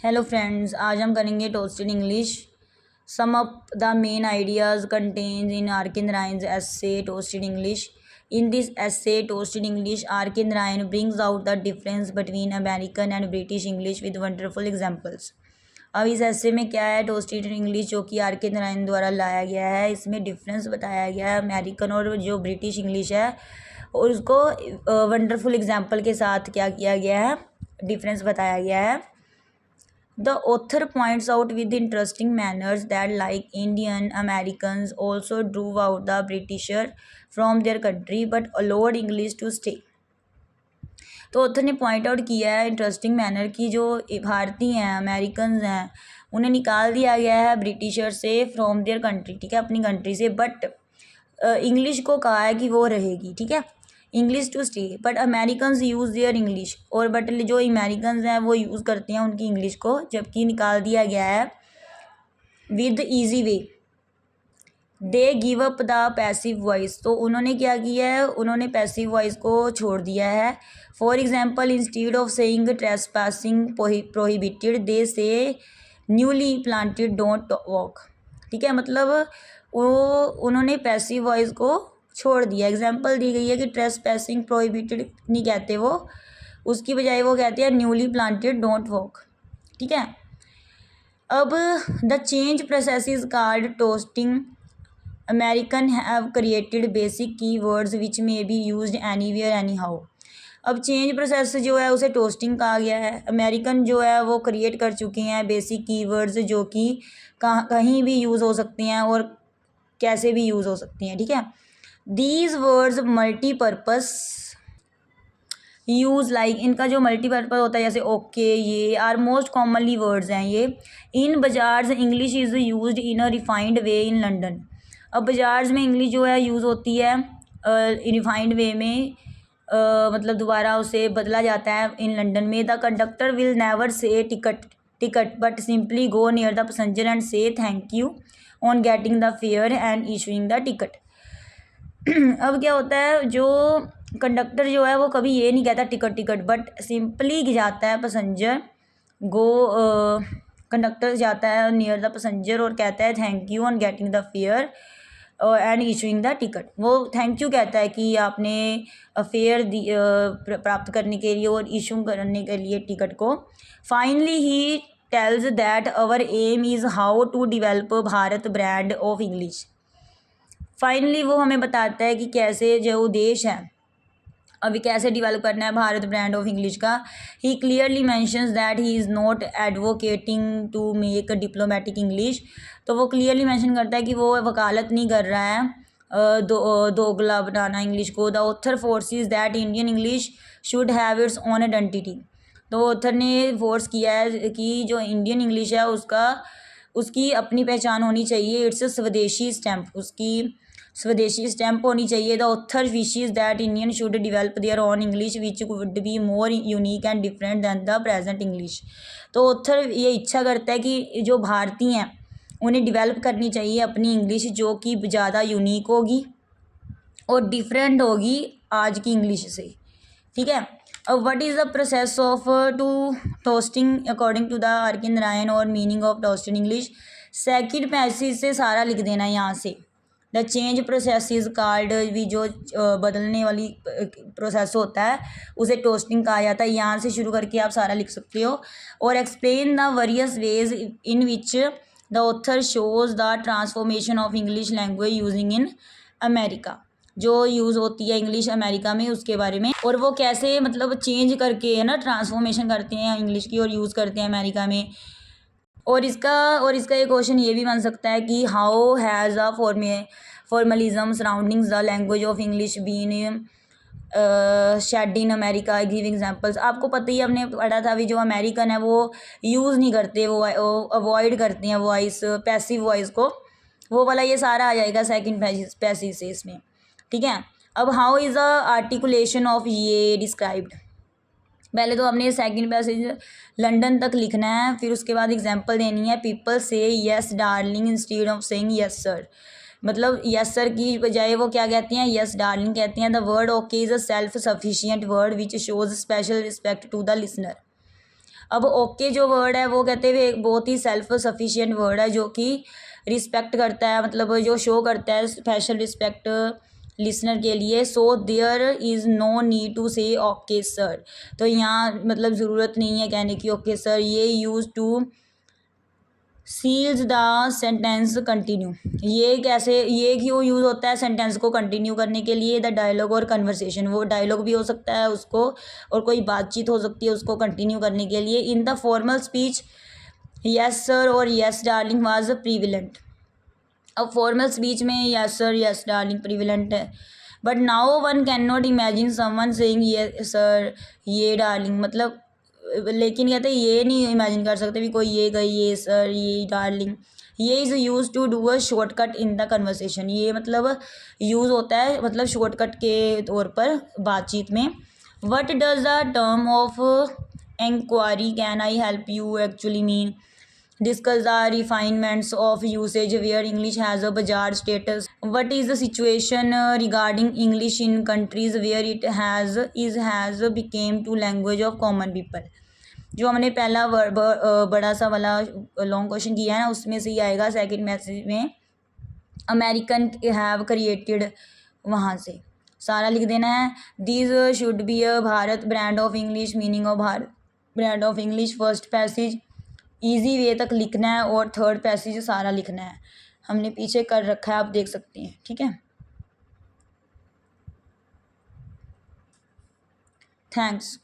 Hello friends, आज हम करेंगे toasted English. Sum up the main ideas contains in R K. Narayan's essay toasted English. In this essay, toasted English, R.K. Narayan brings out the difference between American and British English with wonderful examples। अब इस essay में क्या है, toasted English जो कि R K. Narayan द्वारा लाया गया है, इसमें डिफरेंस बताया गया है अमेरिकन और जो ब्रिटिश इंग्लिश है, और उसको वंडरफुल एग्जाम्पल के साथ क्या किया गया है, डिफरेंस बताया गया है। The author points out with interesting manners that like Indian Americans also drove out the Britisher from their country but allowed English to stay। तो ऑथर ने पॉइंट आउट किया है इंटरेस्टिंग मैनर की जो भारतीय हैं, अमेरिकन हैं, उन्हें निकाल दिया गया है ब्रिटिशर से फ्रॉम देयर कंट्री, ठीक है, अपनी कंट्री से, बट इंग्लिश को कहा है कि वो रहेगी, ठीक है, English to stay, but Americans use their English, और बट जो अमेरिकन्स हैं वो यूज़ करते हैं उनकी इंग्लिश को, जबकि निकाल दिया गया है with easy way. They give up the passive voice, तो उन्होंने क्या किया है, उन्होंने पैसिव वॉइस को छोड़ दिया है। For example, instead of saying trespassing prohibited they say newly planted don't walk, ठीक है, मतलब वो उन्होंने पैसिव वॉइस को छोड़ दिया। एग्जाम्पल दी गई है कि ट्रेसपासिंग प्रोहिबिटेड नहीं कहते वो, उसकी बजाय वो कहते हैं न्यूली प्लांटेड डोंट वॉक, ठीक है। अब the change process is called toasting. American have created basic key words which may be use anywhere anyhow. अब चेंज प्रोसेस जो है उसे टोस्टिंग कहा गया है। अमेरिकन जो है वो क्रिएट कर चुके हैं बेसिक की वर्ड्स जो कि कहीं भी यूज़ हो सकती हैं और कैसे भी यूज़ हो सकती हैं, ठीक है। These words multipurpose use like, इनका जो मल्टीपर्पज़ होता है जैसे ओके, ये आर मोस्ट कॉमनली वर्ड्स हैं ये। In bazaars English is used in a refined way in London. अब बाजार्स में इंग्लिश जो है यूज़ होती है रिफाइंड वे में, मतलब दोबारा उसे बदला जाता है इन लंदन में। The conductor will never say ticket but simply go near the passenger and say thank you on getting the fare and issuing the ticket. अब क्या होता है, जो कंडक्टर जो है वो कभी ये नहीं कहता टिकट, बट सिंपली जाता है पैसेंजर, गो कंडक्टर जाता है नियर द पैसेंजर और कहता है thank you on getting the fare and issuing the ticket. वो थैंक यू कहता है कि आपने फेयर प्राप्त करने के लिए और इशू करने के लिए टिकट को। Finally he tells that our aim is how to develop Bharat brand of English. Finally वो हमें बताता है कि कैसे जो उद्देश्य है अभी कैसे डेवलप करना है भारत ब्रांड ऑफ इंग्लिश का। He clearly mentions that he is not advocating to make diplomatic English. तो वो क्लियरली मेंशन करता है कि वो वकालत नहीं कर रहा है दोगला बनाना इंग्लिश को। The author forces that Indian English should have its own identity. तो ऑथर ने फोर्स किया है कि जो इंडियन इंग्लिश है उसकी अपनी पहचान होनी चाहिए। इट्स स्वदेशी स्टैम्प, उसकी स्वदेशी स्टैम्प होनी चाहिए। The author wishes that Indian should develop their own English which would be more unique and different than the present English. तो ऑथर ये इच्छा करता है कि जो भारतीय हैं उन्हें डिवेल्प करनी चाहिए अपनी इंग्लिश जो कि ज़्यादा यूनिक होगी और डिफरेंट होगी आज की इंग्लिश से, ठीक है। अब what is the process of to toasting according to the R K. Narayan और meaning of toasted English. Second passage से सारा लिख देना है यहाँ से। The change process is called, भी जो बदलने वाली प्रोसेस होता है उसे टोस्टिंग कहा जाता है। यहाँ से शुरू करके आप सारा लिख सकते हो। और explain the various ways in which the author shows the transformation of English language using in America, जो यूज़ होती है इंग्लिश अमेरिका में उसके बारे में, और वो कैसे मतलब चेंज करके है ना ट्रांसफॉर्मेशन करते हैं इंग्लिश की और यूज़ करते हैं अमेरिका में। और इसका एक क्वेश्चन ये भी बन सकता है कि how has a formalism surroundings the language of English been shed in America, give examples. आपको पता ही, हमने पढ़ा था भी, जो अमेरिकन है वो यूज़ नहीं करते, वो अवॉइड करते हैं वॉइस, पैसिव वॉइस को, वो वाला ये सारा आ जाएगा सेकंड पैसिव से इसमें, ठीक है। अब how is the articulation of ये डिस्क्राइब्ड। पहले तो हमने सेकंड पैसेज लंदन तक लिखना है, फिर उसके बाद एग्जांपल देनी है। पीपल से yes darling instead of saying yes sir, मतलब येस सर की बजाय वो क्या कहते हैं, येस डार्लिंग कहते हैं। The word okay is a self sufficient word which shows special respect to the listener. अब ओके जो वर्ड है वो कहते हुए एक बहुत ही सेल्फ सफिशिएंट वर्ड है जो कि रिस्पेक्ट करता है, मतलब जो शो करता है स्पेशल रिस्पेक्ट लिसनर के लिए। So there is no need to say okay sir, तो यहाँ मतलब ज़रूरत नहीं है कहने की ओके सर। ये use to seals the sentence continue, ये कैसे, ये क्यों यूज़ होता है सेंटेंस को कंटिन्यू करने के लिए। द डायलॉग और कन्वर्सेशन, वो डायलॉग भी हो सकता है उसको, और कोई बातचीत हो सकती है उसको कंटिन्यू करने के लिए। In the formal speech yes sir और यस डार्लिंग वाज प्रीविलेंट। अब फॉर्मल स्पीच में यस सर यस डार्लिंग प्रीविलेंट है, but now one can not imagine someone saying ये सर ये डार्लिंग, मतलब लेकिन कहते हैं ये नहीं इमेजिन कर सकते भी कोई ये गई ये सर ये डार्लिंग। ये is use to do a shortcut in the conversation, ये मतलब यूज़ होता है मतलब शॉर्टकट के तौर पर बातचीत में। What does the term of inquiry can I help you actually mean, discuss the refinements of usage where English has a bazaar status. What is the situation regarding English in countries where it has became to language of common people। जो हमने पहला बड़ा सा वाला long question किया है ना उसमें से ही आएगा सेकंड मैसेज में। अमेरिकन हैव क्रिएटेड, वहाँ से सारा लिख देना है। This should be a Bharat brand of English, meaning of Bharat brand of English. First passage easy way तक लिखना है और थर्ड पैसेज सारा लिखना है, हमने पीछे कर रखा है आप देख सकती हैं, ठीक है। थैंक्स।